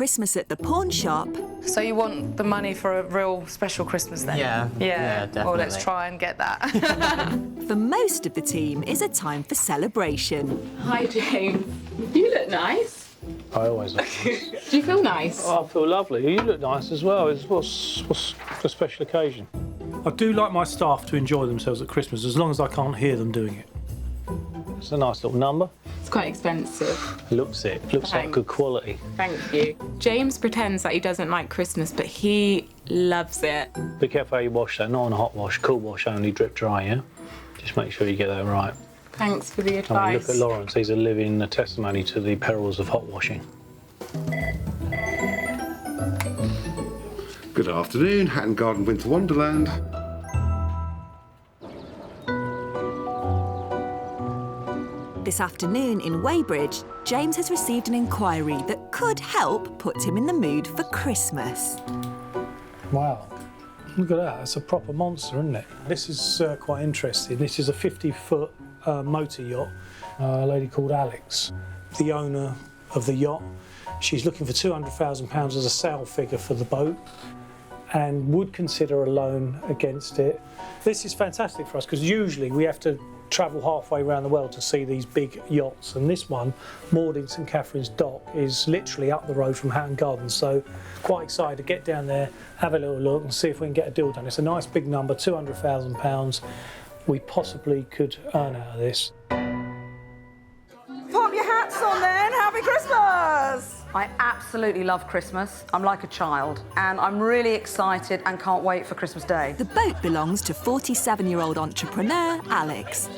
Christmas at the pawn shop... So you want the money for a real special Christmas then? Yeah, definitely. Well, let's try and get that. For most of the team, is a time for celebration. Hi, James. You look nice. I always look nice. Do you feel nice? Oh, I feel lovely. You look nice as well. What's the special occasion? I do like my staff to enjoy themselves at Christmas, as long as I can't hear them doing it. It's a nice little number. It's quite expensive. Looks like good quality. Thank you. James pretends that he doesn't like Christmas, but he loves it. Be careful how you wash that, not on a hot wash, cool wash only, drip dry, yeah? Just make sure you get that right. Thanks for the advice. I mean, look at Lawrence, he's a living testimony to the perils of hot washing. Good afternoon, Hatton Garden Winter Wonderland. This afternoon in Weybridge, James has received an inquiry that could help put him in the mood for Christmas. Wow, look at that, it's a proper monster, isn't it? This is quite interesting. This is a 50-foot motor yacht, a lady called Alex, the owner of the yacht. She's looking for £200,000 as a sale figure for the boat and would consider a loan against it. This is fantastic for us because usually we have to travel halfway around the world to see these big yachts, and this one, moored in St Catherine's Dock, is literally up the road from Hatton Gardens, so quite excited to get down there, have a little look and see if we can get a deal done. It's a nice big number, £200,000 we possibly could earn out of this. Pop your hats on then, happy Christmas! I absolutely love Christmas. I'm like a child, and I'm really excited and can't wait for Christmas Day. The boat belongs to 47-year-old entrepreneur Alex.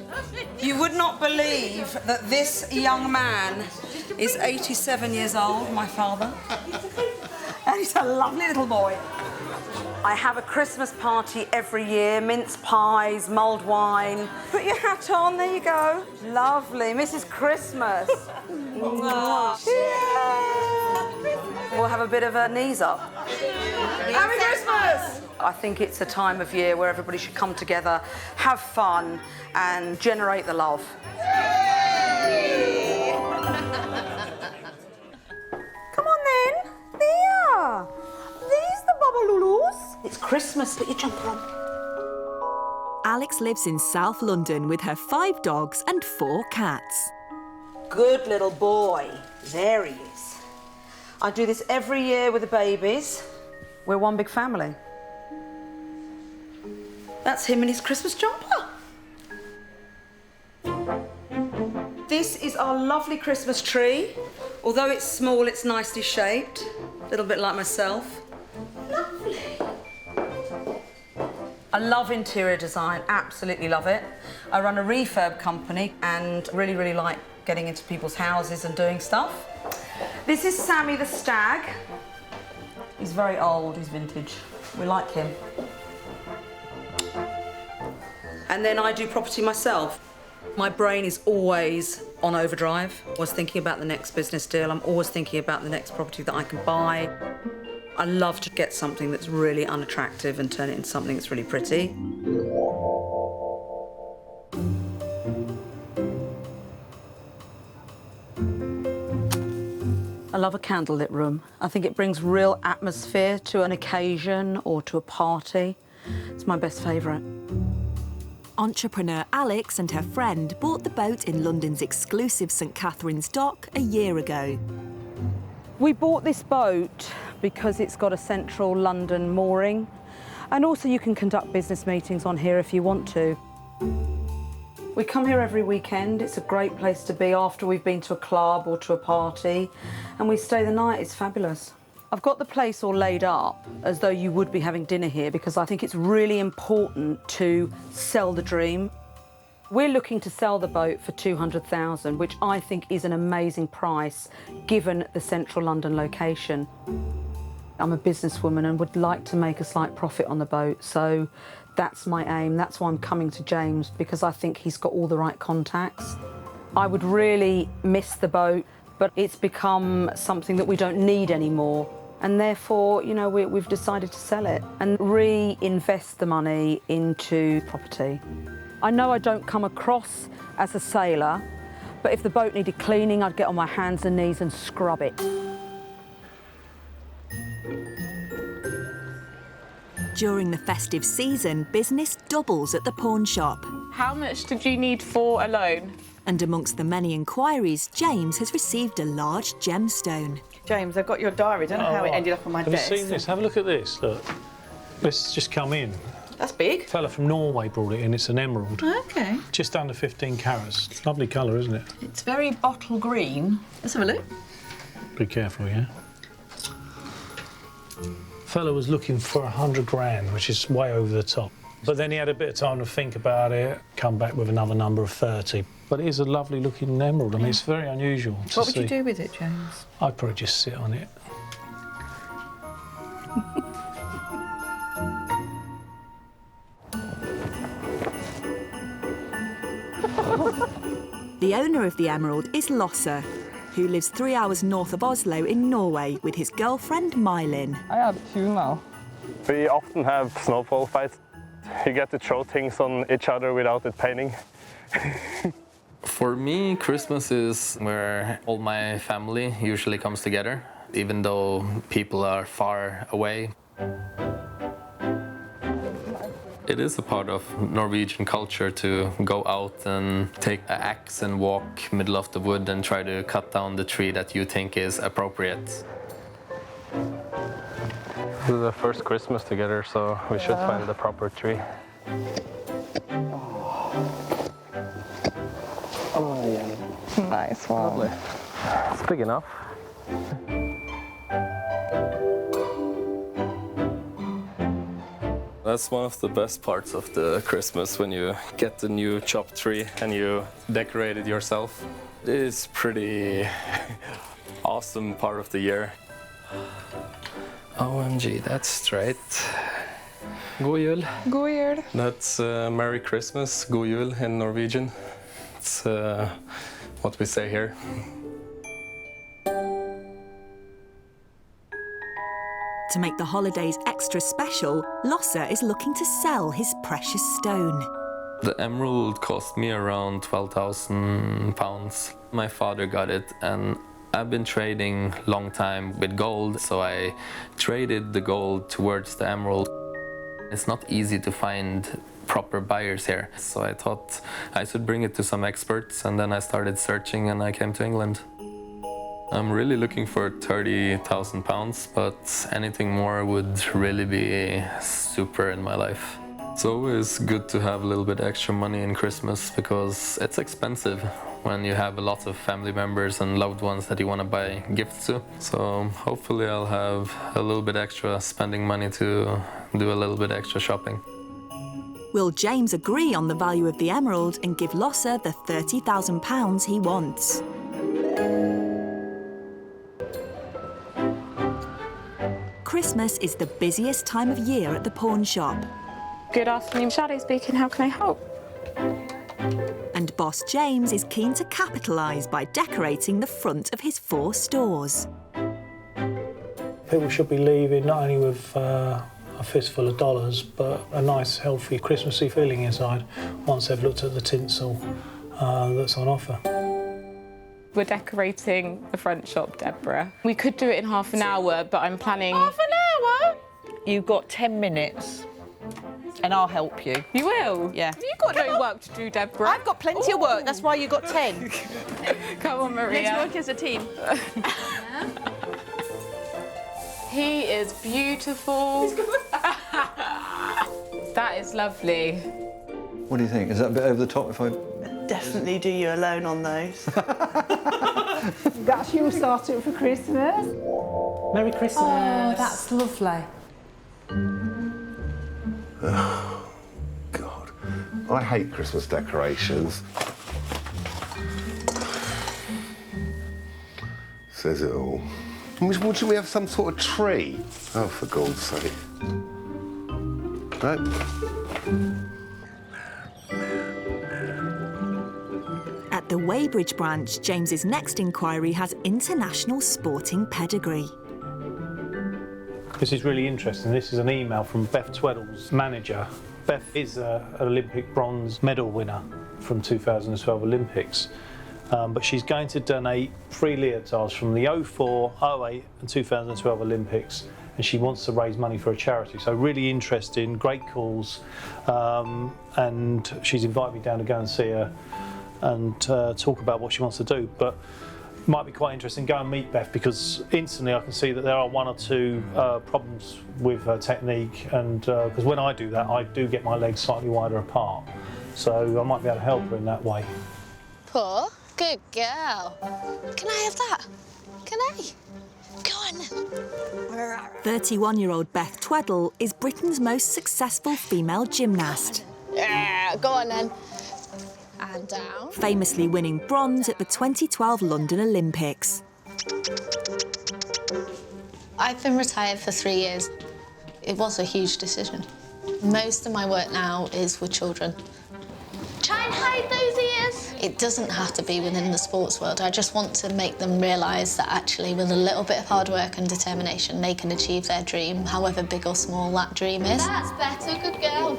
You would not believe that this young man is 87 years old, my father. And he's a lovely little boy. I have a Christmas party every year, mince pies, mulled wine. Put your hat on, there you go. Lovely, Mrs. Christmas. We'll have a bit of a knees up. Happy Christmas! I think it's a time of year where everybody should come together, have fun, and generate the love. Come on then, there. These the Babalulus. It's Christmas, put your jumper on. Alex lives in South London with her 5 dogs and 4 cats. Good little boy. There he is. I do this every year with the babies. We're one big family. That's him in his Christmas jumper. This is our lovely Christmas tree. Although it's small, it's nicely shaped. A little bit like myself. Lovely. I love interior design, absolutely love it. I run a refurb company and really, really like getting into people's houses and doing stuff. This is Sammy the stag. He's very old, he's vintage. We like him. And then I do property myself. My brain is always on overdrive. I'm always thinking about the next business deal. I'm always thinking about the next property that I can buy. I love to get something that's really unattractive and turn it into something that's really pretty. I love a candlelit room. I think it brings real atmosphere to an occasion or to a party. It's my best favourite. Entrepreneur Alex and her friend bought the boat in London's exclusive St Catherine's Dock a year ago. We bought this boat because it's got a central London mooring, and also you can conduct business meetings on here if you want to. We come here every weekend. It's a great place to be after we've been to a club or to a party, and we stay the night. It's fabulous. I've got the place all laid up as though you would be having dinner here because I think it's really important to sell the dream. We're looking to sell the boat for $200,000, which I think is an amazing price given the central London location. I'm a businesswoman and would like to make a slight profit on the boat, so that's my aim. That's why I'm coming to James, because I think he's got all the right contacts. I would really miss the boat, but it's become something that we don't need anymore. And therefore, you know, we've decided to sell it and reinvest the money into property. I know I don't come across as a sailor, but if the boat needed cleaning, I'd get on my hands and knees and scrub it. During the festive season, business doubles at the pawn shop. How much did you need for a loan? And amongst the many inquiries, James has received a large gemstone. James, I've got your diary. I don't know how it ended up on my desk. Have you seen this? Have a look at this. Look. Let's just come in. That's big. A fella from Norway brought it in. It's an emerald. OK. Just under 15 carats. Lovely colour, isn't it? It's very bottle green. Let's have a look. Be careful, yeah? Fella was looking for 100 grand, which is way over the top. But then he had a bit of time to think about it, come back with another number of 30. But it is a lovely looking emerald. I mean, it's very unusual to see. What would you do with it, James? I'd probably just sit on it. The owner of the emerald is Losse, who lives 3 hours north of Oslo in Norway with his girlfriend Mylin. I have 2 now. We often have snowball fights. You get to throw things on each other without it paining. For me, Christmas is where all my family usually comes together, even though people are far away. It is a part of Norwegian culture to go out and take an axe and walk middle of the wood and try to cut down the tree that you think is appropriate. This is the first Christmas together, so we should find the proper tree. Nice one. Lovely. It's big enough. That's one of the best parts of the Christmas, when you get the new chopped tree and you decorate it yourself. It's pretty awesome part of the year. OMG, that's straight. God jul. God jul. That's Merry Christmas, God jul in Norwegian. It's what we say here. To make the holidays extra special, Losse is looking to sell his precious stone. The emerald cost me around £12,000. My father got it, and I've been trading long time with gold, so I traded the gold towards the emerald. It's not easy to find proper buyers here, so I thought I should bring it to some experts, and then I started searching and I came to England. I'm really looking for £30,000, but anything more would really be super in my life. It's always good to have a little bit extra money in Christmas because it's expensive when you have a lot of family members and loved ones that you want to buy gifts to. So hopefully I'll have a little bit extra spending money to do a little bit extra shopping. Will James agree on the value of the emerald and give Losse the £30,000 he wants? Christmas is the busiest time of year at the pawn shop. Good afternoon, Shadi speaking. How can I help? And boss James is keen to capitalise by decorating the front of his 4 stores. People should be leaving not only with a fistful of dollars, but a nice, healthy, Christmassy feeling inside once they've looked at the tinsel that's on offer. We're decorating the front shop, Deborah. We could do it in half an hour, but I'm planning... Half an hour? You've got 10 minutes, and I'll help you. You will? Yeah. You've got no work to do, Deborah. I've got plenty of work, that's why you got 10. Come on, Maria. Let's work as a team. He is beautiful. That is lovely. What do you think? Is that a bit over the top if I... Definitely do you alone on those. That's you starting for Christmas. Merry Christmas. Oh, that's lovely. Oh, God. I hate Christmas decorations. Says it all. Wouldn't we have some sort of tree? Oh, for God's sake. No. At the Weybridge branch, James's next inquiry has international sporting pedigree. This is really interesting. This is an email from Beth Tweddle's manager. Beth is an Olympic bronze medal winner from 2012 Olympics. But she's going to donate 3 leotards from the 04, 08 and 2012 Olympics and she wants to raise money for a charity. So really interesting, great cause, and she's invited me down to go and see her and talk about what she wants to do. But it might be quite interesting, go and meet Beth, because instantly I can see that there are one or two problems with her technique, and because when I do that, I do get my legs slightly wider apart. So I might be able to help her in that way. Poor, good girl. Can I have that? Can I? Go on. 31-year-old Beth Tweddle is Britain's most successful female gymnast. Yeah, go on then. And down. Famously winning bronze at the 2012 London Olympics. I've been retired for 3 years. It was a huge decision. Most of my work now is with children. Try and hide those ears. It doesn't have to be within the sports world. I just want to make them realise that actually with a little bit of hard work and determination, they can achieve their dream, however big or small that dream is. That's better, good girl.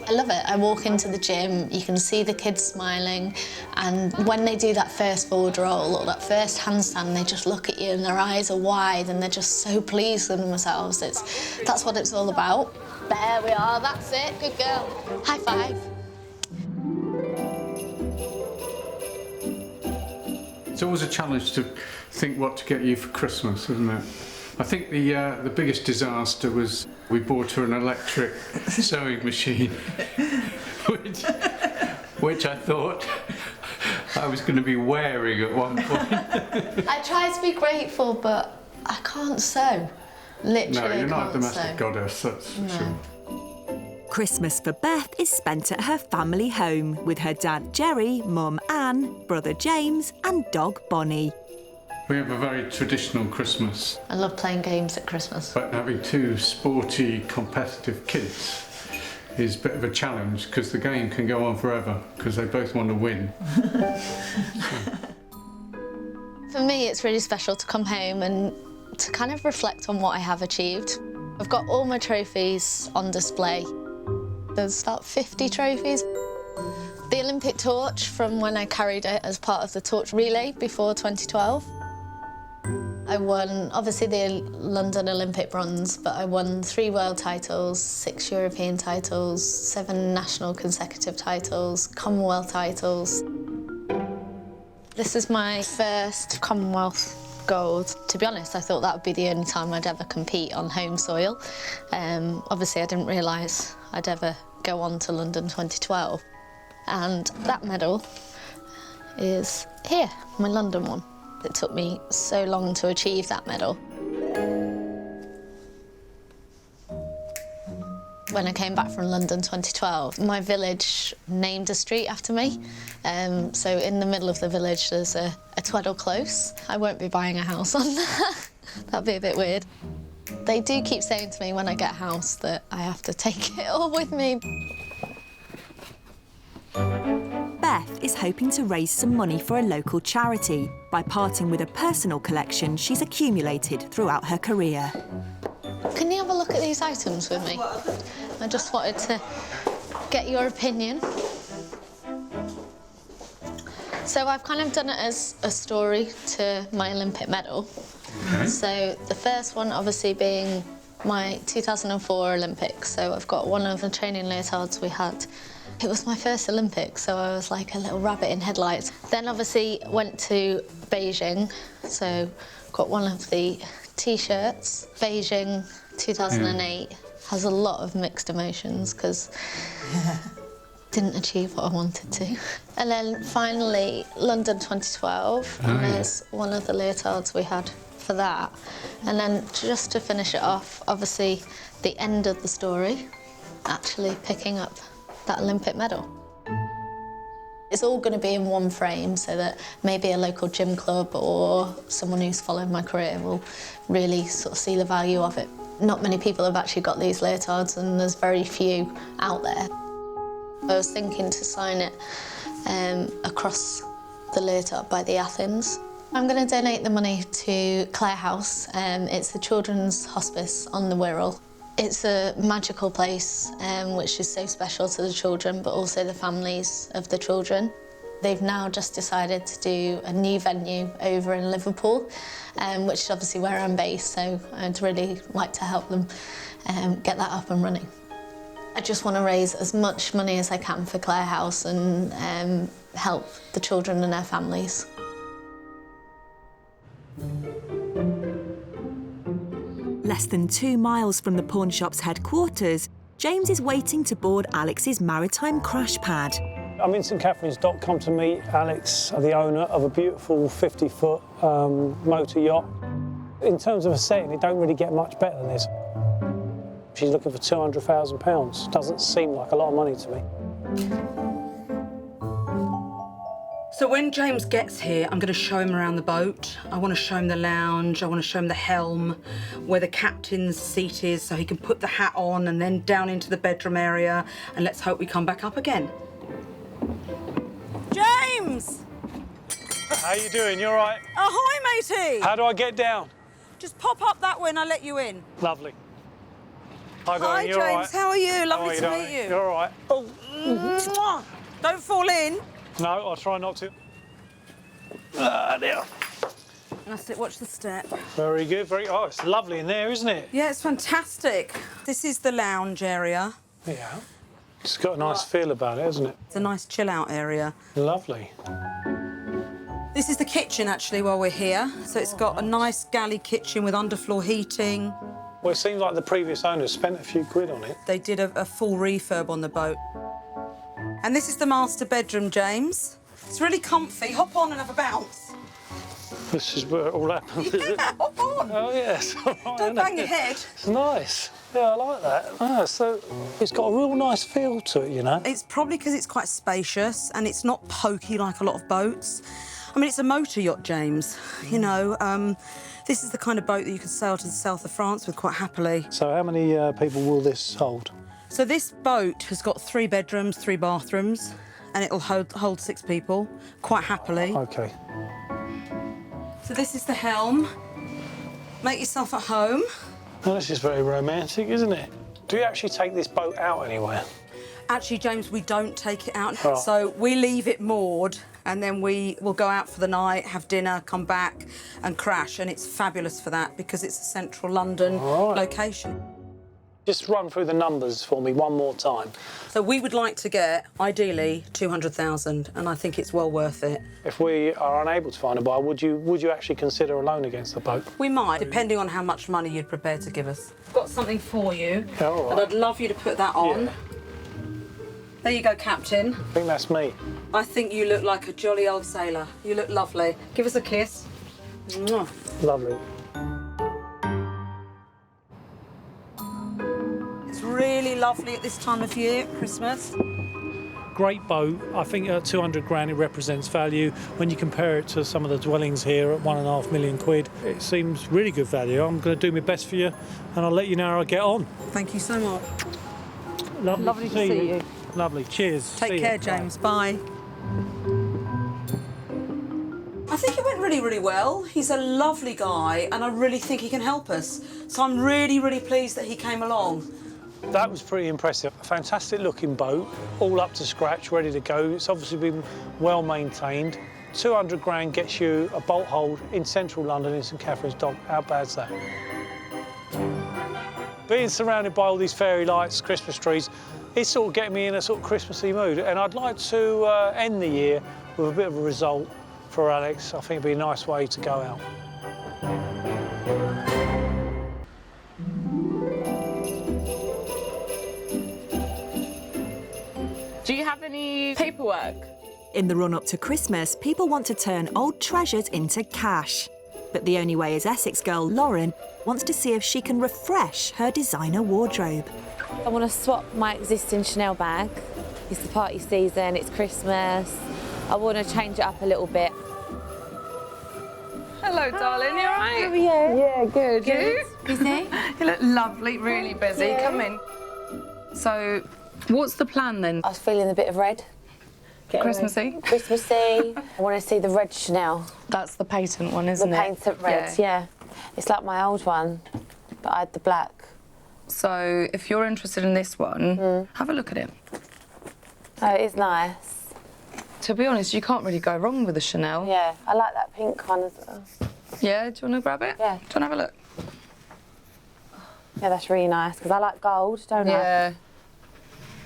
I love it. I walk into the gym, you can see the kids smiling, and when they do that first forward roll or that first handstand, they just look at you and their eyes are wide and they're just so pleased with themselves. That's what it's all about. There we are, that's it, good girl. High five. It's always a challenge to think what to get you for Christmas, isn't it? I think the biggest disaster was we bought her an electric sewing machine, which I thought I was going to be wearing at one point. I try to be grateful, but I can't sew. Literally, No, you're not a domestic sew. goddess, that's for sure. Christmas for Beth is spent at her family home with her dad Jerry, mum Anne, brother James and dog Bonnie. We have a very traditional Christmas. I love playing games at Christmas. But having two sporty, competitive kids is a bit of a challenge because the game can go on forever because they both want to win. For me, it's really special to come home and to kind of reflect on what I have achieved. I've got all my trophies on display. There's about 50 trophies. The Olympic torch from when I carried it as part of the torch relay before 2012. I won, obviously, the London Olympic bronze, but I won 3 world titles, 6 European titles, 7 national consecutive titles, Commonwealth titles. This is my first Commonwealth gold. To be honest, I thought that would be the only time I'd ever compete on home soil. Obviously, I didn't realise I'd ever go on to London 2012. And that medal is here, my London one. It took me so long to achieve that medal. When I came back from London 2012, my village named a street after me. So in the middle of the village, there's a Tweddle Close. I won't be buying a house on that. That'd be a bit weird. They do keep saying to me when I get a house that I have to take it all with me. Beth is hoping to raise some money for a local charity by parting with a personal collection she's accumulated throughout her career. Can you have a look at these items with me? I just wanted to get your opinion. So I've kind of done it as a story to my Olympic medal. Okay. So the first one obviously being my 2004 Olympics. So I've got one of the training leotards we had. It was my first Olympics, so I was like a little rabbit in headlights. Then obviously went to Beijing, so got one of the T-shirts. Beijing 2008 has a lot of mixed emotions because didn't achieve what I wanted to. And then finally London 2012, and there's one of the leotards we had for that. And then just to finish it off, obviously the end of the story, actually picking up that Olympic medal. It's all going to be in one frame so that maybe a local gym club or someone who's followed my career will really sort of see the value of it. Not many people have actually got these leotards and there's very few out there. I was thinking to sign it across the leotard by the Athens. I'm going to donate the money to Clare House. It's the children's hospice on the Wirral. It's a magical place which is so special to the children but also the families of the children. They've now just decided to do a new venue over in Liverpool, which is obviously where I'm based, so I'd really like to help them get that up and running. I just want to raise as much money as I can for Clare House and help the children and their families. Less than 2 miles from the pawn shop's headquarters, James is waiting to board Alex's maritime crash pad. I'm in St Catherine's Dock, come to meet Alex, the owner of a beautiful 50-foot motor yacht. In terms of a setting, it don't really get much better than this. She's looking for £200,000. Doesn't seem like a lot of money to me. So when James gets here, I'm going to show him around the boat. I want to show him the lounge, I want to show him the helm, where the captain's seat is, so he can put the hat on and then down into the bedroom area, and let's hope we come back up again. James! How you doing? You all right? Ahoy, matey! How do I get down? Just pop up that way and I'll let you in. Lovely. Hi, Hi, James. James. How are you? Lovely to meet you. You're all right. Oh. Mwah. Don't fall in. No, I'll try not to. Ah, there. That's it. Watch the step. Very good. Oh, it's lovely in there, isn't it? Yeah, it's fantastic. This is the lounge area. Yeah. It's got a nice feel about it, hasn't it? It's a nice chill-out area. Lovely. This is the kitchen, actually, while we're here. So it's got a nice galley kitchen with underfloor heating. Well, it seems like the previous owners spent a few quid on it. They did a full refurb on the boat. And this is the master bedroom, James. It's really comfy. Hop on and have a bounce. This is where it all happens, is it? Yeah, hop on. Oh, yes. Don't bang your head. It's nice. Yeah, I like that. Oh, so it's got a real nice feel to it, you know? It's probably because it's quite spacious and it's not pokey like a lot of boats. I mean, it's a motor yacht, James. You know, this is the kind of boat that you could sail to the south of France with quite happily. So how many people will this hold? So this boat has got 3 bedrooms, 3 bathrooms, and it'll hold 6 people quite happily. OK. So this is the helm. Make yourself at home. Well, this is very romantic, isn't it? Do you actually take this boat out anywhere? Actually, James, we don't take it out. Oh. So we leave it moored and then we will go out for the night, have dinner, come back and crash. And it's fabulous for that because it's a central London location. Just run through the numbers for me one more time. So we would like to get, ideally, 200,000, and I think it's well worth it. If we are unable to find a buyer, would you actually consider a loan against the boat? We might, depending on how much money you'd prepare to give us. I've got something for you, Yeah, all right. and I'd love you to put that on. Yeah. There you go, Captain. I think that's me. I think you look like a jolly old sailor. You look lovely. Give us a kiss. Mwah. Lovely. It's really lovely at this time of year, Christmas. Great boat. I think at 200 grand it represents value. When you compare it to some of the dwellings here at 1.5 million quid, it seems really good value. I'm going to do my best for you and I'll let you know how I get on. Thank you so much. Lovely to see you. Lovely. Cheers. Take See care, you. James. Bye. I think it went really, really well. He's a lovely guy and I really think he can help us. So I'm really, really pleased that he came along. That was pretty impressive. A fantastic looking boat, all up to scratch, ready to go. It's obviously been well maintained. 200 grand gets you a bolt hold in central London in St Catherine's Dock. How bad's that? Being surrounded by all these fairy lights, Christmas trees, it's sort of getting me in a sort of Christmassy mood. And I'd like to end the year with a bit of a result for Alex. I think it'd be a nice way to go out. Do you have any paperwork? In the run-up to Christmas, people want to turn old treasures into cash. But the only way is Essex girl Lauren wants to see if she can refresh her designer wardrobe. I want to swap my existing Chanel bag. It's the party season, it's Christmas. I want to change it up a little bit. Hello, darling, you all right? How are you? Yeah, good. Good. Busy? You look lovely, really busy. Yeah. Come in. So, what's the plan then? I was feeling a bit of red. Christmassy? Christmassy. I want to see the red Chanel. That's the patent one, isn't The it? patent red, yeah. It's like my old one, but I had the black. So, if you're interested in this one, have a look at it. Oh, it is nice. To be honest, you can't really go wrong with a Chanel. Yeah, I like that pink one as well. Yeah, do you want to grab it? Yeah. Do you want to have a look? Yeah, that's really nice, because I like gold, don't I? Yeah.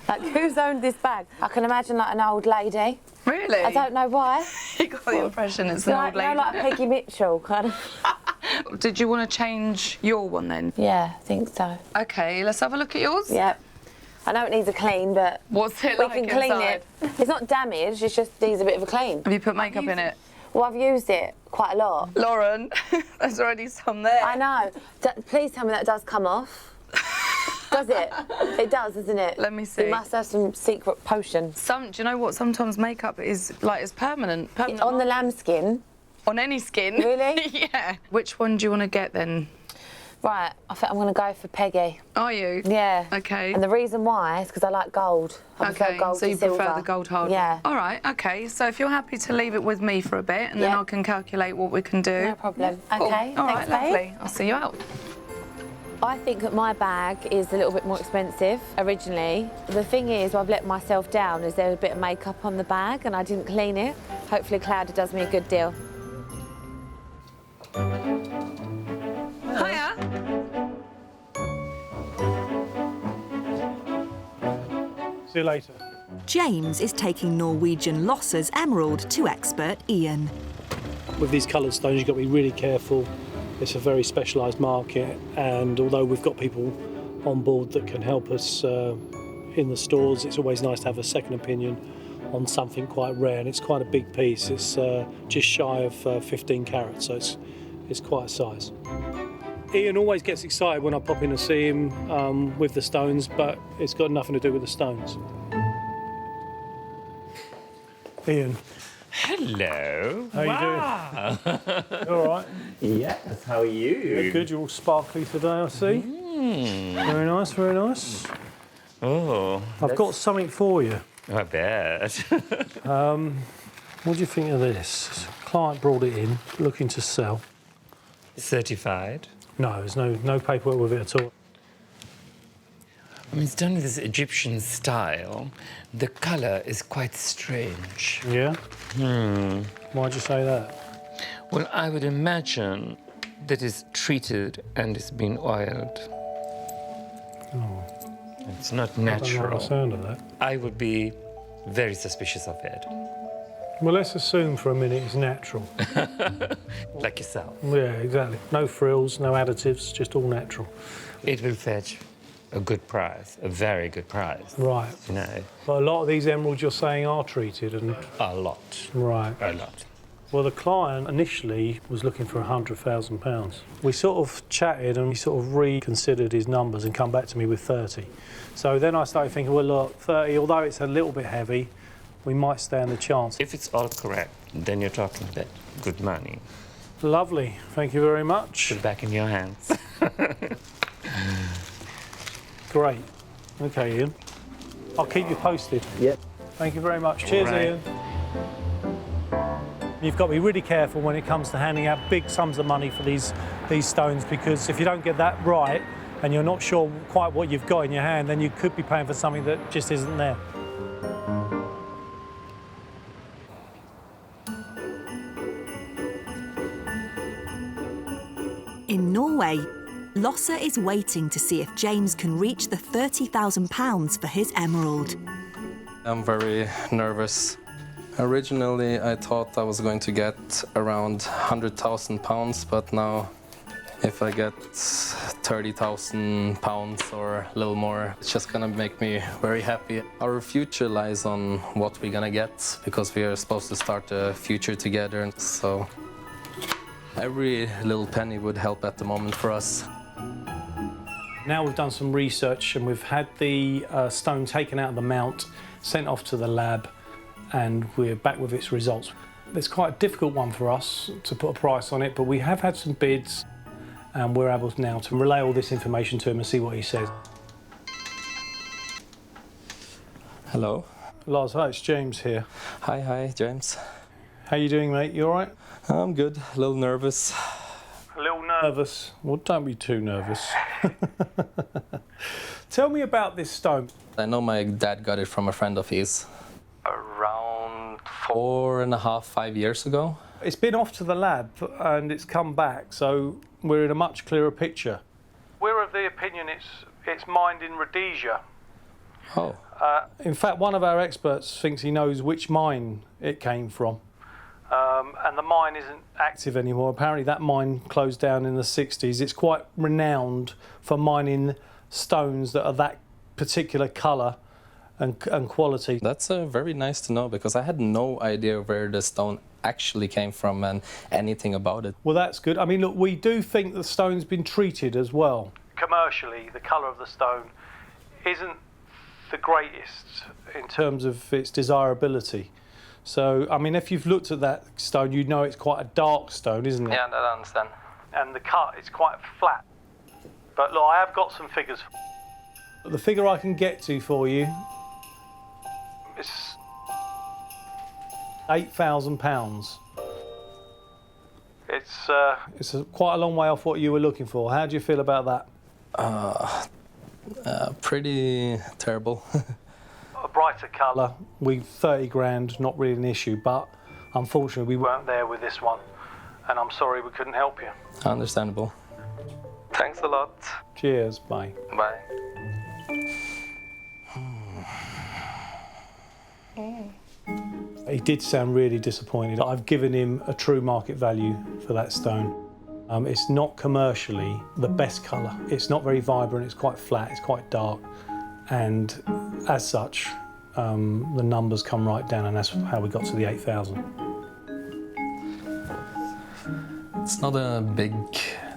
Like, who's owned this bag? I can imagine, like, an old lady. Really? I don't know why. You got the impression it's an old lady. You know, like a Peggy Mitchell, kind of. Did you want to change your one then? Yeah, I think so. OK, let's have a look at yours. Yep. I know it needs a clean, but... What's it like we can clean inside? it. It's not damaged, it just needs a bit of a clean. Have you put makeup in it? Well, I've used it quite a lot. Lauren, there's already some there. I know. Please tell me that does come off. Does it? It does, doesn't it? Let me see. You must have some secret potion. Do you know what? Sometimes makeup is like it's permanent. On the lambskin. On any skin. Really? Yeah. Which one do you want to get then? Right, I think I'm going to go for Peggy. Are you? Yeah. Okay. And the reason why is because I like gold. I prefer gold so to you silver. prefer the gold hard? Yeah. All right, okay. So if you're happy to leave it with me for a bit, and then I can calculate what we can do. No problem. Cool. Okay, All thanks, right, lovely. babe. I'll see you out. I think that my bag is a little bit more expensive originally. The thing is, I've let myself down. Is there a bit of makeup on the bag and I didn't clean it? Hopefully Cloudy does me a good deal. Hiya. See you later. James is taking Norwegian Losser's emerald to expert Ian. With these coloured stones, you've got to be really careful. It's a very specialised market, and although we've got people on board that can help us in the stores, it's always nice to have a second opinion on something quite rare, and it's quite a big piece. It's just shy of 15 carats, so it's quite a size. Ian always gets excited when I pop in to see him with the stones, but it's got nothing to do with the stones. Ian. Hello. How you doing? You all right? Yes, how are you? Yeah, good, you're all sparkly today, I see. Very nice, very nice. Oh. I've got something for you. I bet. What do you think of this? Client brought it in, looking to sell. Certified? No, there's no paperwork with it at all. I mean, it's done with this Egyptian style. The colour is quite strange. Yeah? Why'd you say that? Well, I would imagine that it's treated and it's been oiled. Oh. It's not I natural. don't like the sound of that. I would be very suspicious of it. Well, let's assume for a minute it's natural. Like yourself. Yeah, exactly. No frills, no additives, just all natural. It will fetch a good price, a very good price. Right. You know. But a lot of these emeralds you're saying are treated and... A lot. Right. A lot. Well, the client initially was looking for £100,000. We sort of chatted and he sort of reconsidered his numbers and come back to me with 30. So then I started thinking, well, look, 30, although it's a little bit heavy, we might stand a chance. If it's all correct, then you're talking about good money. Lovely. Thank you very much. Put it back in your hands. Great. OK, Ian. I'll keep you posted. Yep. Thank you very much. Cheers, right. Ian. You've got to be really careful when it comes to handing out big sums of money for these stones, because if you don't get that right and you're not sure quite what you've got in your hand, then you could be paying for something that just isn't there. In Norway, Losser is waiting to see if James can reach the £30,000 for his emerald. I'm very nervous. Originally, I thought I was going to get around £100,000, but now if I get £30,000 or a little more, it's just gonna make me very happy. Our future lies on what we're gonna get, because we are supposed to start a future together, so every little penny would help at the moment for us. Now we've done some research and we've had the stone taken out of the mount, sent off to the lab, and we're back with its results. It's quite a difficult one for us to put a price on it, but we have had some bids and we're able now to relay all this information to him and see what he says. Hello. Lars, hi, it's James here. Hi, James. How you doing, mate? You all right? I'm good, a little nervous. A little nervous? Well, don't be too nervous. Tell me about this stone. I know my dad got it from a friend of his. Around 4.5, 5 years ago. It's been off to the lab and it's come back, so we're in a much clearer picture. We're of the opinion it's mined in Rhodesia. Oh. In fact, one of our experts thinks he knows which mine it came from. And the mine isn't active anymore. Apparently that mine closed down in the 60s. It's quite renowned for mining stones that are that particular colour and quality. That's very nice to know, because I had no idea where the stone actually came from and anything about it. Well, that's good. I mean, look, we do think the stone's been treated as well. Commercially, the colour of the stone isn't the greatest in terms of its desirability. So, I mean, if you've looked at that stone, you know it's quite a dark stone, isn't it? Yeah, I understand. And the cut is quite flat. But look, I have got some figures. The figure I can get to for you is £8,000. It's quite a long way off what you were looking for. How do you feel about that? Pretty terrible. A brighter colour, 30 grand, not really an issue, but unfortunately we weren't there with this one, and I'm sorry we couldn't help you. Understandable. Thanks a lot. Cheers, bye. Bye. He did sound really disappointed. I've given him a true market value for that stone. It's not commercially the best colour. It's not very vibrant, it's quite flat, it's quite dark. And as such, the numbers come right down, and that's how we got to the 8,000. It's not a big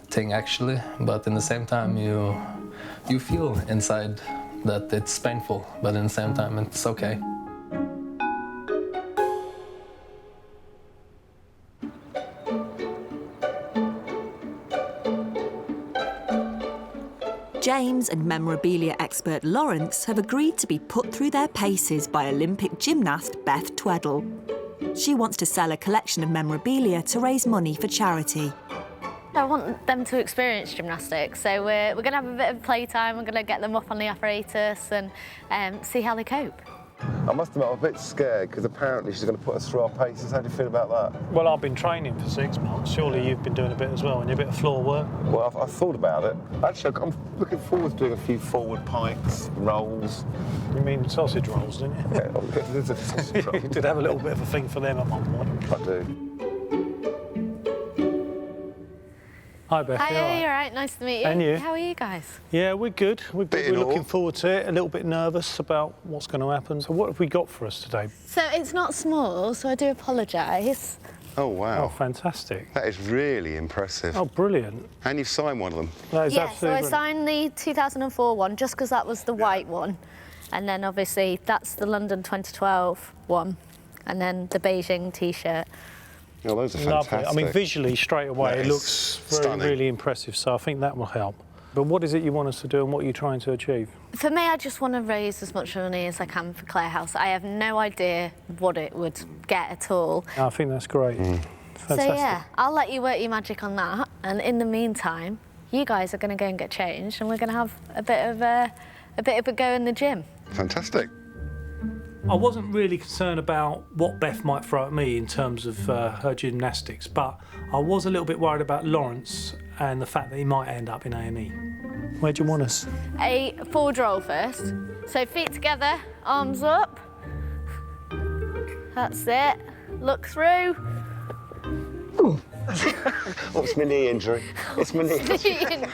thing actually, but in the same time you feel inside that it's painful, but in the same time it's okay. James and memorabilia expert Lawrence have agreed to be put through their paces by Olympic gymnast Beth Tweddle. She wants to sell a collection of memorabilia to raise money for charity. I want them to experience gymnastics, so we're going to have a bit of playtime. We're going to get them up on the apparatus and see how they cope. I must admit, I'm a bit scared because apparently she's going to put us through our paces. How do you feel about that? Well, I've been training for 6 months. Surely you've been doing a bit as well, and a bit of floor work. Well, I've thought about it. Actually, I'm looking forward to doing a few forward pikes, rolls. You mean sausage rolls, didn't you? Yeah, there's a sausage roll. You did have a little bit of a thing for them at one point. I do. Hi, Beth. Hi, you all right? Nice to meet you. And you? How are you guys? Yeah, we're good. We're looking forward to it. A little bit nervous about what's going to happen. So what have we got for us today? So it's not small, so I do apologise. Oh, wow. Oh, fantastic. That is really impressive. Oh, brilliant. And you've signed one of them. That is Yeah, so absolutely I signed the 2004 one just because that was the white one. And then obviously that's the London 2012 one. And then the Beijing T-shirt. Oh, those are Lovely. fantastic. I mean, visually, straight away, it looks really impressive, so I think that will help. But what is it you want us to do, and what are you trying to achieve? For me, I just want to raise as much money as I can for Clare House. I have no idea what it would get at all. I think that's great. So yeah, I'll let you work your magic on that. And in the meantime, you guys are going to go and get changed, and we're going to have a bit of a go in the gym. Fantastic. I wasn't really concerned about what Beth might throw at me in terms of her gymnastics, but I was a little bit worried about Lawrence and the fact that he might end up in A&E. Where do you want us? A forward roll first. So feet together, arms up. That's it. Look through. Oh, it's my knee injury. It's my knee injury.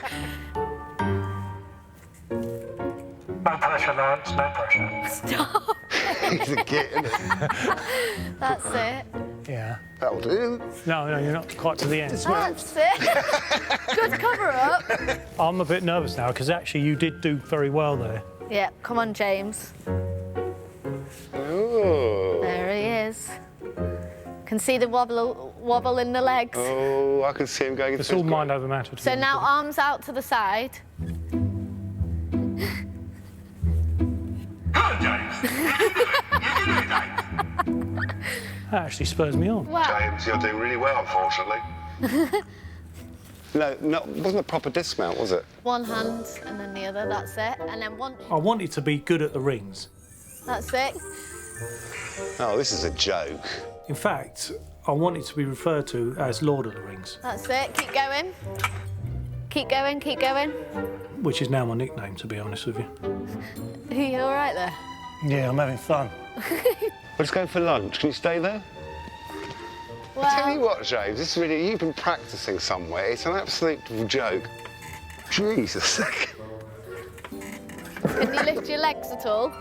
No pressure, Lawrence, no pressure. Stop. He's a git, isn't he? That's it. Yeah. That'll do. No, you're not quite to the end. That's it. Good cover up. I'm a bit nervous now, because actually you did do very well there. Yeah, come on, James. Oh. There he is. Can see the wobble in the legs. Oh, I can see him going. It's all mind over matter. So now arms out to the side. That actually spurs me on. Wow. James, you're doing really well, unfortunately. No, it wasn't a proper dismount, was it? One hand and then the other, that's it. And then one... I want it to be good at the rings. That's it. Oh, this is a joke. In fact, I want it to be referred to as Lord of the Rings, That's it. Keep going. Keep going, keep going. which is now my nickname, to be honest with you. Are you all right there? Yeah, I'm having fun. We're just going for lunch. Can you stay there? Well, I tell you what, James, this is really, you've been practising somewhere. It's an absolute joke. Jesus. can you lift your legs at all?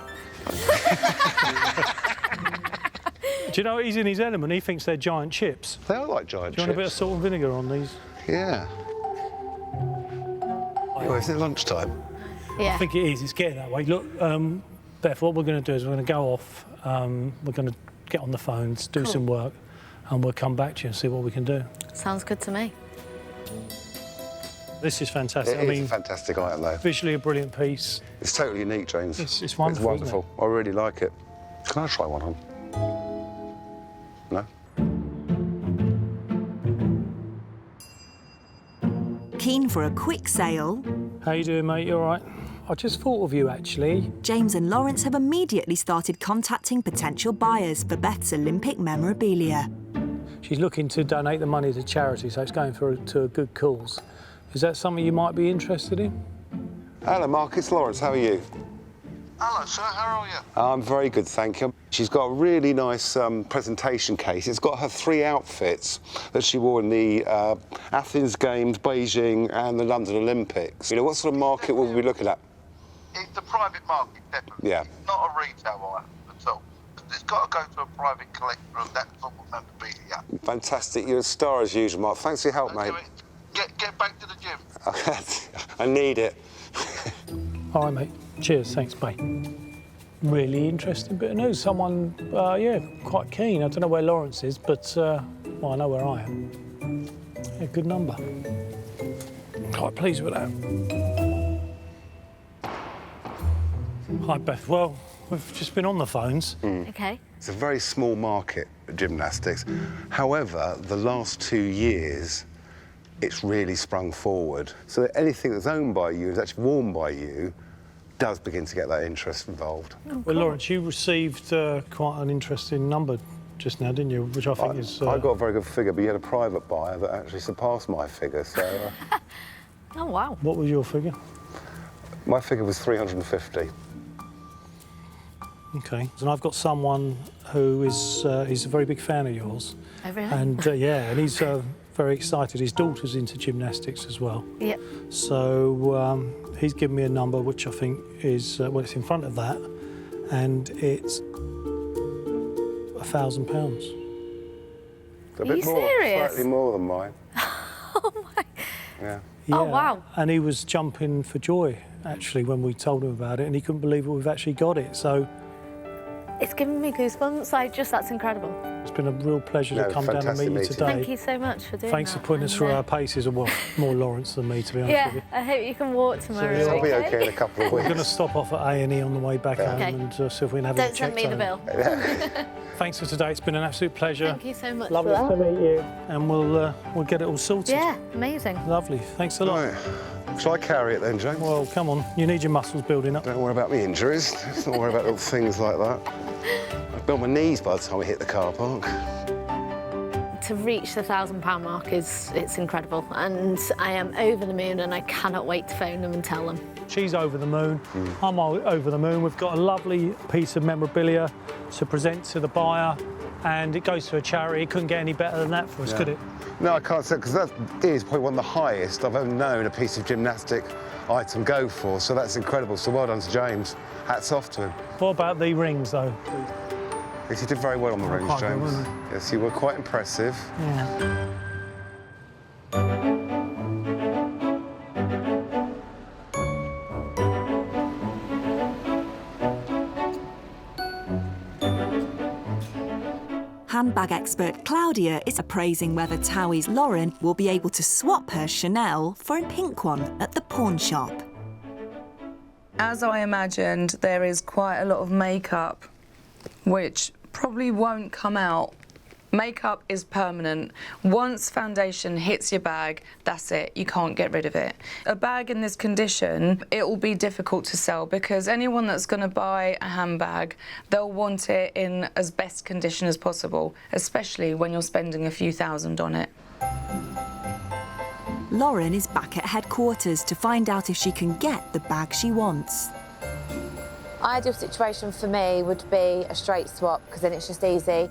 Do you know he's in his element? He thinks they're giant chips. They are like giant Do you want a bit of chips. salt and vinegar on these? Yeah. Oh, is it lunchtime? Yeah. I think it is. It's getting that way. Look, Beth, what we're going to do is we're going to go off. We're going to get on the phones, do some work, and we'll come back to you and see what we can do. Sounds good to me. This is fantastic. It is a fantastic item, though. Visually a brilliant piece. It's totally unique, James. It's wonderful. It's wonderful. I really like it. Can I try one on? No? Keen for a quick sale? How you doing, mate? You all right? I just thought of you, actually. James and Lawrence have immediately started contacting potential buyers for Beth's Olympic memorabilia. She's looking to donate the money to charity, so it's going to a good cause. Is that something you might be interested in? Hello, Mark. It's Lawrence. How are you? Hello, sir. How are you? I'm very good, thank you. She's got a really nice presentation case. It's got her 3 outfits that she wore in the Athens Games, Beijing and the London Olympics. You know, what sort of market will we be looking at? It's the private market, definitely. Yeah. Not a retail item at all. It's got to go to a private collector of that sort of memorabilia. Fantastic. You're a star as usual, Mark. Thanks for your help, mate. Get back to the gym. I need it. All right, mate. Cheers. Thanks, mate. Really interesting bit of news. Someone, yeah, quite keen. I don't know where Lawrence is, but, well, I know where I am. Yeah, good number. Quite pleased with that. Hi, Beth. Well, we've just been on the phones. Okay. It's a very small market, gymnastics. However, the last 2 years, it's really sprung forward. So that anything that's owned by you, is actually worn by you, does begin to get that interest involved. Oh, well, Lawrence, you received quite an interesting number just now, didn't you? Which I think is... I got a very good figure, but you had a private buyer that actually surpassed my figure, so... Oh, wow. What was your figure? My figure was 350. OK. And I've got someone who is he's a very big fan of yours. Oh, really? And, yeah, and he's very excited. His daughter's into gymnastics as well. Yep. So he's given me a number which I think is, well, it's in front of that, and it's £1,000. A bit more, serious? slightly more than mine. Oh, my... Yeah. Yeah. Oh, wow. And he was jumping for joy, actually, when we told him about it, and he couldn't believe we've actually got it. So It's giving me goosebumps. That's incredible. it's been a real pleasure to come down and fantastic meet you meeting. today. Thank you so much for doing Thanks that. for putting us through our paces, well, more Lawrence than me, to be honest Yeah, with you. I hope you can walk tomorrow. I'll be okay in a couple of We're weeks. going to stop off at A&E on the way back home Okay. and see if we can have Don't it send checked me the home. bill. Thanks for today. It's been an absolute pleasure. Thank you so much Lovely for to that. meet you, and we'll get it all sorted. Yeah, amazing. Lovely. Thanks a lot. Right. Shall I carry it then, James? Well, come on. You need your muscles building up. Don't worry about me injuries. Let's not worry about little things like that. I built my knees by the time we hit the car park. To reach the £1,000 mark it's incredible, and I am over the moon, and I cannot wait to phone them and tell them. She's over the moon. I'm over the moon. We've got a lovely piece of memorabilia to present to the buyer, and it goes to a charity. It couldn't get any better than that for us, could it? No, I can't say, because that is probably one of the highest I've ever known a piece of gymnastic item go for, so that's incredible. So well done to James. Hats off to him. What about the rings, though? Yes, you did very well on the rings, quite good, James. wasn't Yes, you were quite impressive. Yeah. Handbag expert Claudia is appraising whether Towie's Lauren will be able to swap her Chanel for a pink one at the pawn shop. As I imagined, there is quite a lot of makeup, which probably won't come out Makeup is permanent. Once foundation hits your bag, that's it. You can't get rid of it. A bag in this condition, it will be difficult to sell because anyone that's going to buy a handbag, they'll want it in as best condition as possible, especially when you're spending a few thousand on it. Lauren is back at headquarters to find out if she can get the bag she wants. Ideal situation for me would be a straight swap because then it's just easy.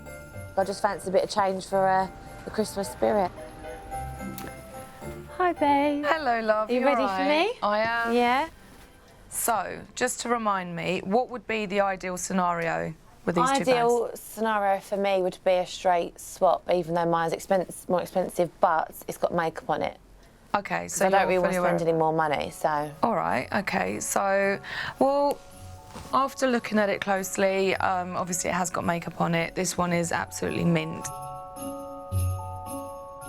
I just fancy a bit of change for the Christmas spirit. Hi, babe. Hello, love. Are you ready right? for me? I am. Yeah. So, just to remind me, what would be the ideal scenario with these two bags? Ideal scenario for me would be a straight swap, even though mine's more expensive, but it's got makeup on it. Okay, so I don't really want to spend any more money, so... All right, okay, so, well, after looking at it closely, obviously it has got makeup on it. This one is absolutely mint.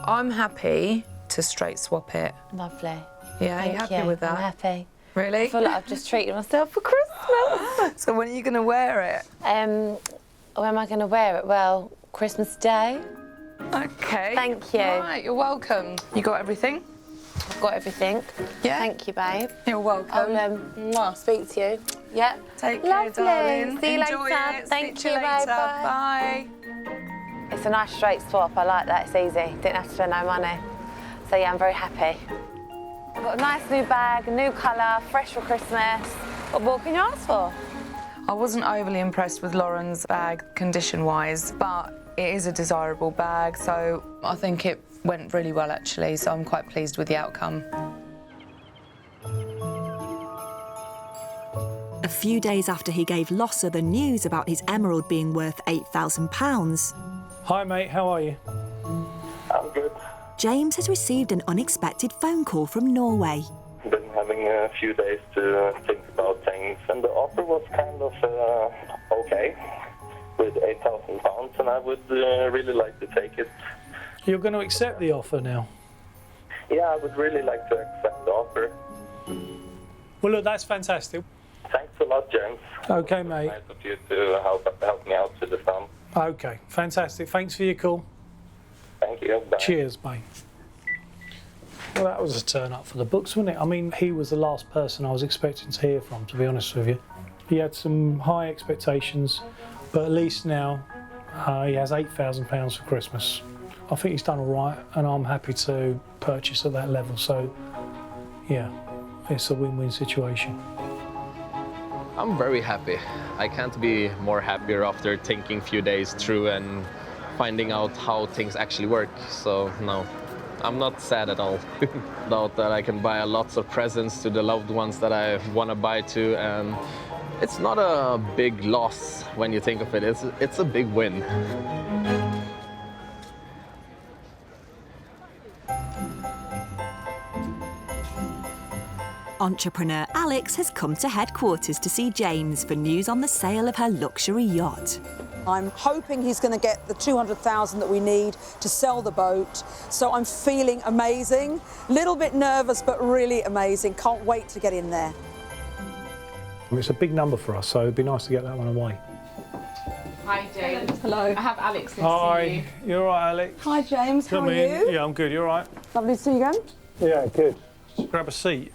I'm happy to straight swap it. Lovely. Yeah, are you happy with that? I'm happy. Really? I feel like I've just treated myself for Christmas. So when are you going to wear it? When am I going to wear it? Well, Christmas Day. Okay. Thank you. All right, you're welcome. You got everything? I've got everything. Yeah. Thank you, babe. You're welcome. I'll speak to you. Yeah. Take care, darling. See you Enjoy later. it. Thank Speak you, to you later. babe. Bye. It's a nice straight swap. I like that. It's easy. Didn't have to spend no money. So yeah, I'm very happy. I've got a nice new bag, new colour, fresh for Christmas. What more can you ask for? I wasn't overly impressed with Lauren's bag condition-wise, but it is a desirable bag, so I think it went really well, actually, so I'm quite pleased with the outcome. A few days after he gave Losser the news about his emerald being worth £8,000... Hi, mate, how are you? I'm good. James has received an unexpected phone call from Norway. Been having a few days to think about things, and the offer was kind of okay, with £8,000, and I would really like to take it. You're going to accept the offer now? Yeah, I would really like to accept the offer. Well, look, that's fantastic. Thanks a lot, James. Okay, mate. Nice of you to help me out with the sum. Okay, fantastic. Thanks for your call. Thank you. Bye. Cheers, mate. Well, that was a turn up for the books, wasn't it? I mean, he was the last person I was expecting to hear from, to be honest with you. He had some high expectations, but at least now he has £8,000 for Christmas. I think he's done all right, and I'm happy to purchase at that level. So, yeah, it's a win-win situation. I'm very happy. I can't be more happier after thinking a few days through and finding out how things actually work. So, no, I'm not sad at all. Doubt that I can buy lots of presents to the loved ones that I want to buy to, and it's not a big loss when you think of it. It's a big win. Entrepreneur Alex has come to headquarters to see James for news on the sale of her luxury yacht. I'm hoping he's going to get the 200,000 that we need to sell the boat. So I'm feeling amazing. Little bit nervous, but really amazing. Can't wait to get in there. It's a big number for us, so it'd be nice to get that one away. Hi, James. Hello. I have Alex here to see Hi, you all right, Alex? Hi, James. How Come are in. you? Yeah, I'm good. You all right? Lovely to see you again. Yeah, good. Just grab a seat.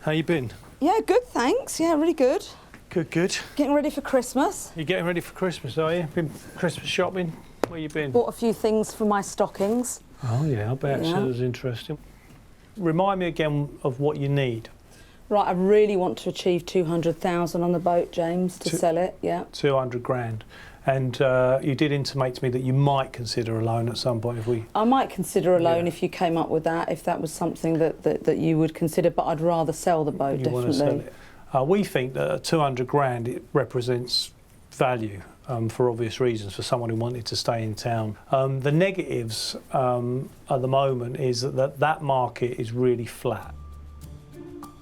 How you been? Yeah, good, thanks. Yeah, really good. Good, good. Getting ready for Christmas. You getting ready for Christmas, are you? Been Christmas shopping? Where you been? Bought a few things for my stockings. Oh, yeah, I bet. Yeah. So it was interesting. Remind me again of what you need. Right, I really want to achieve 200,000 on the boat, James, to sell it, yeah. 200 grand. And you did intimate to me that you might consider a loan at some point if we... I might consider a loan if you came up with that, if that was something that you would consider, but I'd rather sell the boat, You want to definitely. sell it. We think that at 200 grand it represents value for obvious reasons for someone who wanted to stay in town. The negatives at the moment is that market is really flat.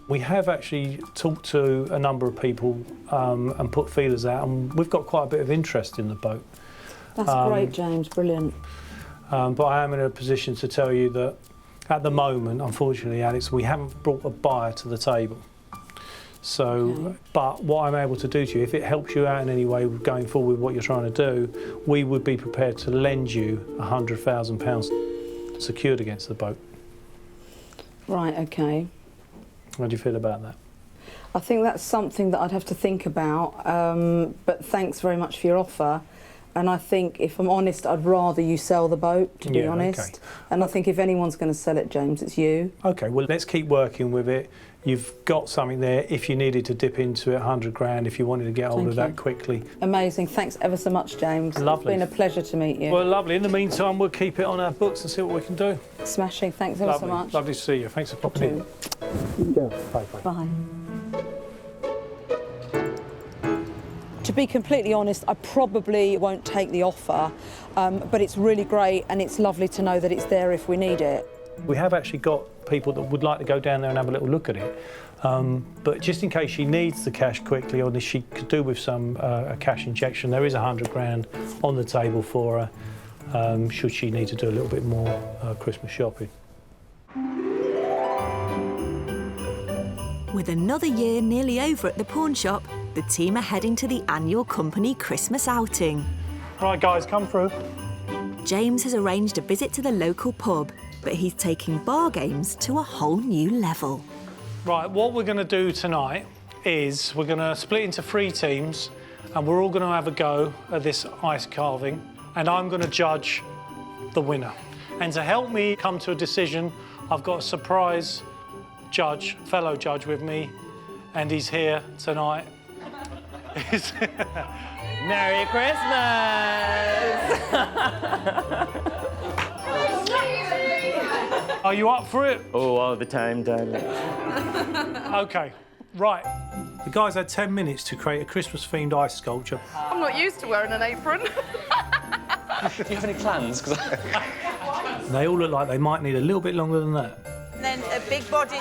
We have actually talked to a number of people and put feelers out, and we've got quite a bit of interest in the boat. That's great, James, brilliant. But I am in a position to tell you that at the moment, unfortunately, Alex, we haven't brought a buyer to the table. So, but what I'm able to do to you, if it helps you out in any way going forward with what you're trying to do, we would be prepared to lend you £100,000 secured against the boat. Right, OK. How do you feel about that? I think that's something that I'd have to think about, but thanks very much for your offer. And I think, if I'm honest, I'd rather you sell the boat, to be honest. Okay. And I think if anyone's going to sell it, James, it's you. OK, well, let's keep working with it. You've got something there if you needed to dip into it, 100 grand, if you wanted to get hold of that quickly. Amazing. Thanks ever so much, James. Lovely. It's been a pleasure to meet you. Well, lovely. In the meantime, we'll keep it on our books and see what we can do. Smashing. Thanks ever so much. Lovely to see you. Thanks for popping in. Yeah. Bye-bye. Bye. To be completely honest, I probably won't take the offer, but it's really great and it's lovely to know that it's there if we need it. We have actually got people that would like to go down there and have a little look at it, but just in case she needs the cash quickly, or she could do with some a cash injection, there is 100 grand on the table for her, should she need to do a little bit more Christmas shopping. With another year nearly over at the pawn shop, the team are heading to the annual company Christmas outing. Right, guys, come through. James has arranged a visit to the local pub, but he's taking bar games to a whole new level. Right, what we're going to do tonight is we're going to split into 3 teams and we're all going to have a go at this ice carving, and I'm going to judge the winner. And to help me come to a decision, I've got a surprise judge, fellow judge with me, and he's here tonight. Merry Christmas! Are you up for it? Oh, all the time, darling. OK, right. The guys had 10 minutes to create a Christmas-themed ice sculpture. I'm not used to wearing an apron. Do you have any plans? They all look like they might need a little bit longer than that. And then a big body.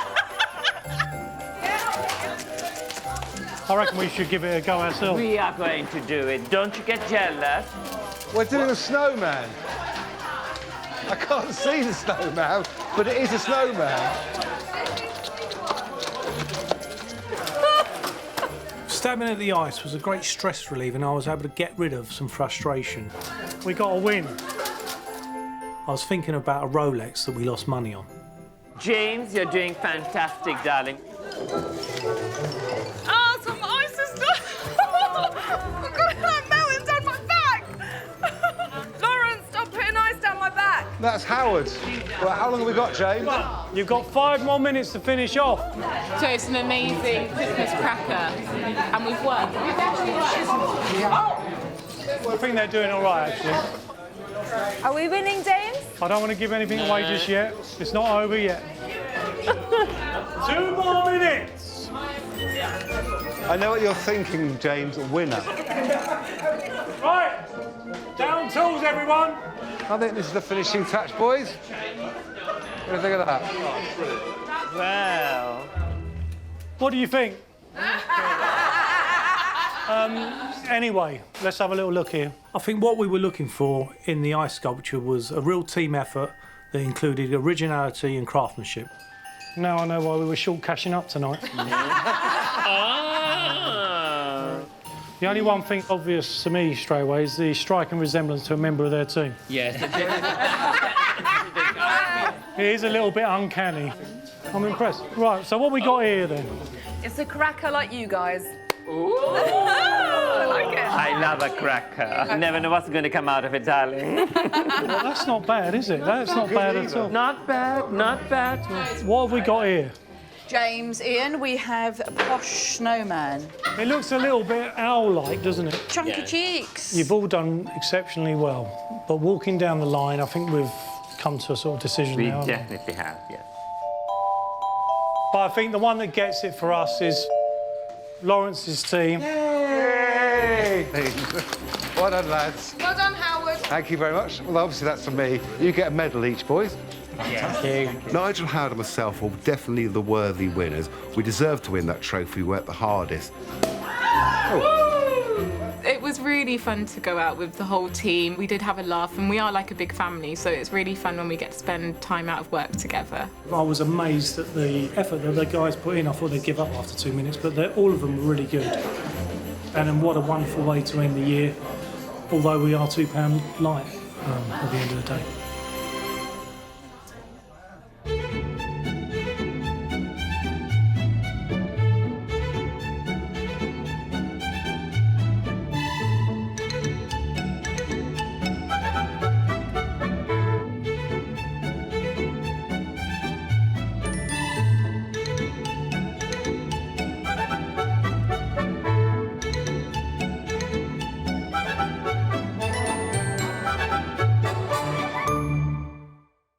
I reckon we should give it a go ourselves. We are going to do it. Don't you get jealous? We're doing a snowman. I can't see the snowman, but it is a snowman. Stabbing at the ice was a great stress relief, and I was able to get rid of some frustration. We got a win. I was thinking about a Rolex that we lost money on. James, you're doing fantastic, darling. Oh, some ice is I'm melting down my back. Lauren, stop putting ice down my back. That's Howard. Well, how long have we got, James? You've got 5 more minutes to finish off. So it's an amazing Christmas cracker, and we've won. I think they're doing all right, actually. Are we winning, James? I don't want to give anything away just yet. It's not over yet. 2 more minutes. I know what you're thinking, James. Winner. Right. Down tools, everyone. I think this is the finishing touch, boys. What do you think of that? Wow. What do you think? Anyway, let's have a little look here. I think what we were looking for in the ice sculpture was a real team effort that included originality and craftsmanship. Now I know why we were short cashing up tonight. The only one thing obvious to me straight away is the striking resemblance to a member of their team. Yes. It is a little bit uncanny. I'm impressed. Right, so what we got here then? It's a cracker like you guys. Ooh. I like it. I love a cracker. You never know what's going to come out of it, darling. Well, that's not bad, is it? That's not bad at all. Not bad, not bad. What have we got here? James, Ian, we have a Posh snowman. It looks a little bit owl-like, doesn't it? Chunky cheeks. You've all done exceptionally well, but walking down the line, I think we've come to a sort of decision We now. definitely have, yes. But I think the one that gets it for us is Lawrence's team. Yay! Well done, lads. Well done, Howard. Thank you very much. Well, obviously that's for me. You get a medal each, boys. Thank you. Nigel, Howard and myself were definitely the worthy winners. We deserved to win that trophy. We worked the hardest. It was really fun to go out with the whole team. We did have a laugh, and we are like a big family, so it's really fun when we get to spend time out of work together. I was amazed at the effort that the guys put in. I thought they'd give up after 2 minutes, but all of them were really good. And then what a wonderful way to end the year, although we are £2 light at the end of the day.